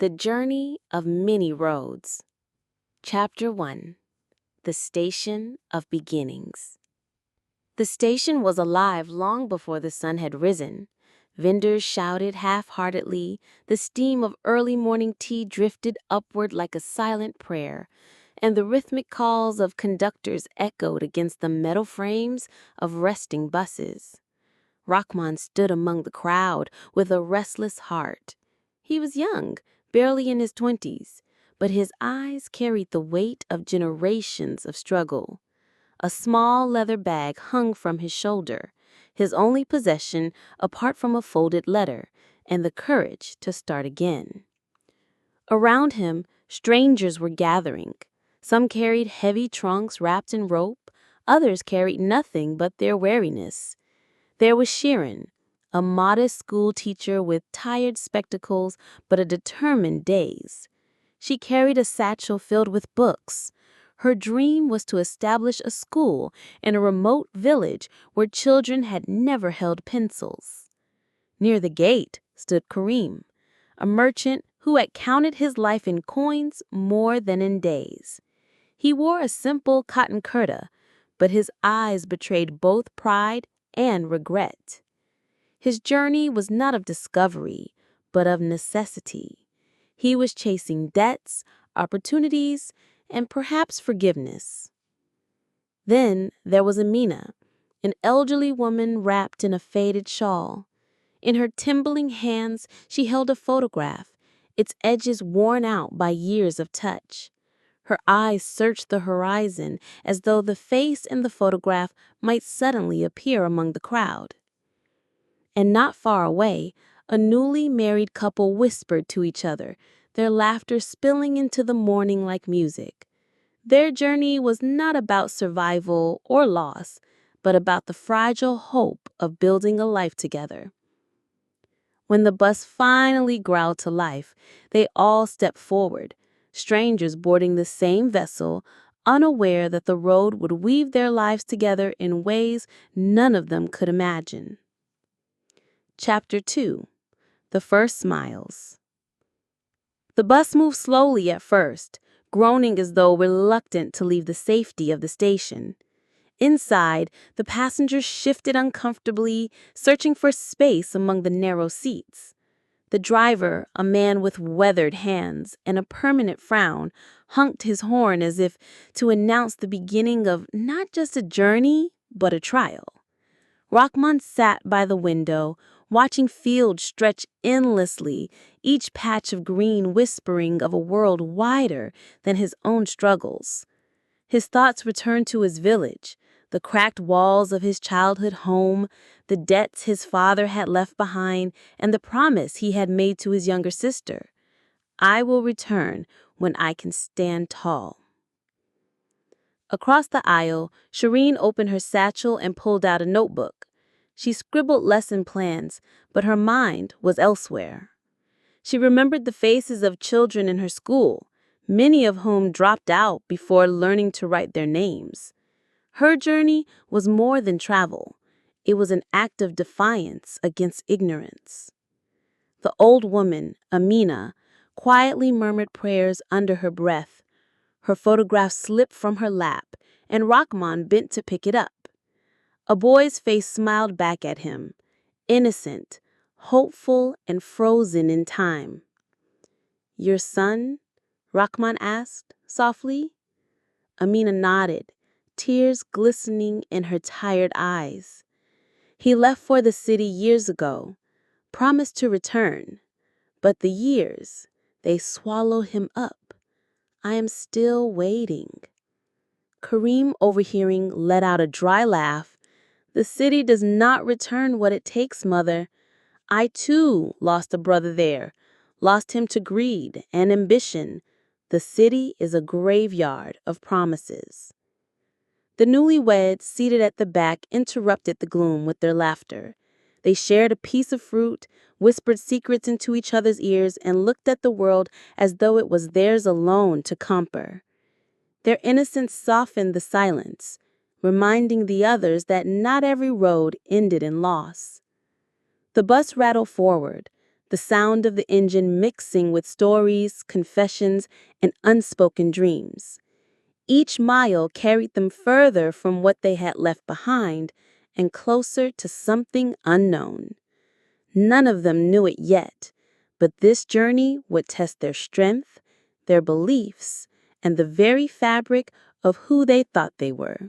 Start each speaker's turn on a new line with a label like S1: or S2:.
S1: The Journey of Many Roads. Chapter 1. The Station of Beginnings. The station was alive long before the sun had risen. Vendors shouted half-heartedly, the steam of early morning tea drifted upward like a silent prayer, and the rhythmic calls of conductors echoed against the metal frames of resting buses. Rahman stood among the crowd with a restless heart. He was young, barely in his 20s, but his eyes carried the weight of generations of struggle. A small leather bag hung from his shoulder, his only possession apart from a folded letter and the courage to start again. Around him, strangers were gathering. Some carried heavy trunks wrapped in rope, others carried nothing but their weariness. There was Shirin, a modest school teacher with tired spectacles but a determined gaze. She carried a satchel filled with books. Her dream was to establish a school in a remote village where children had never held pencils. Near the gate stood Karim, a merchant who had counted his life in coins more than in days. He wore a simple cotton kurta, but his eyes betrayed both pride and regret. His journey was not of discovery, but of necessity. He was chasing debts, opportunities, and perhaps forgiveness. Then there was Amina, an elderly woman wrapped in a faded shawl. In her trembling hands, she held a photograph, its edges worn out by years of touch. Her eyes searched the horizon as though the face in the photograph might suddenly appear among the crowd. And not far away, a newly married couple whispered to each other, their laughter spilling into the morning like music. Their journey was not about survival or loss, but about the fragile hope of building a life together. When the bus finally growled to life, they all stepped forward, strangers boarding the same vessel, unaware that the road would weave their lives together in ways none of them could imagine. Chapter 2. The First Smiles. The bus moved slowly at first, groaning as though reluctant to leave the safety of the station. Inside, the passengers shifted uncomfortably, searching for space among the narrow seats. The driver, a man with weathered hands and a permanent frown, honked his horn as if to announce the beginning of not just a journey, but a trial. Rahman sat by the window, watching fields stretch endlessly, each patch of green whispering of a world wider than his own struggles. His thoughts returned to his village, the cracked walls of his childhood home, the debts his father had left behind, and the promise he had made to his younger sister. I will return when I can stand tall. Across the aisle, Shireen opened her satchel and pulled out a notebook. She scribbled lesson plans, but her mind was elsewhere. She remembered the faces of children in her school, many of whom dropped out before learning to write their names. Her journey was more than travel. It was an act of defiance against ignorance. The old woman, Amina, quietly murmured prayers under her breath. Her photograph slipped from her lap, and Rahman bent to pick it up. A boy's face smiled back at him, innocent, hopeful, and frozen in time. "Your son?" Rahman asked, softly. Amina nodded, tears glistening in her tired eyes. "He left for the city years ago, promised to return. But the years, they swallow him up. I am still waiting." Karim, overhearing, let out a dry laugh. "The city does not return what it takes, mother. I, too, lost a brother there, lost him to greed and ambition. The city is a graveyard of promises." The newlyweds, seated at the back, interrupted the gloom with their laughter. They shared a piece of fruit, whispered secrets into each other's ears, and looked at the world as though it was theirs alone to conquer. Their innocence softened the silence, reminding the others that not every road ended in loss. The bus rattled forward, the sound of the engine mixing with stories, confessions, and unspoken dreams. Each mile carried them further from what they had left behind and closer to something unknown. None of them knew it yet, but this journey would test their strength, their beliefs, and the very fabric of who they thought they were.